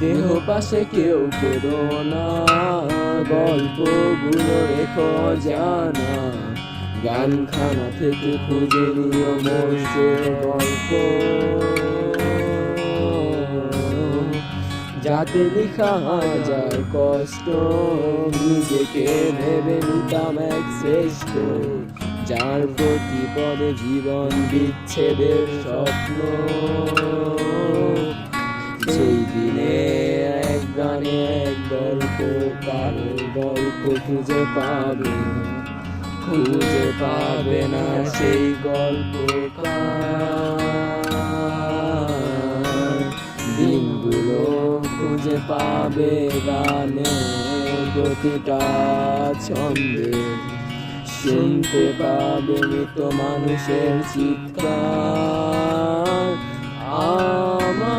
দেহ পাশে কেউ কেঁদো না, গল্পগুলো রেখো জানা, গানখানা থেকে খুঁজে নিও মোর সে গল্প, যাতে লেখা যায় কষ্ট, নিজেকে ভেবে নিতাম এক শ্রেষ্ঠ, যার প্রতি পদে জীবন বিচ্ছেদের স্বপ্ন। সেই দিনে এক গানে এক গল্প, কারো গল্প খুঁজে পাবে না সেই গল্পকার। দিনগুলো খুঁজে পাবে গানে প্রতিটা ছন্দে, শুনতে পাবে মৃত মানুষের চিৎকার। আমার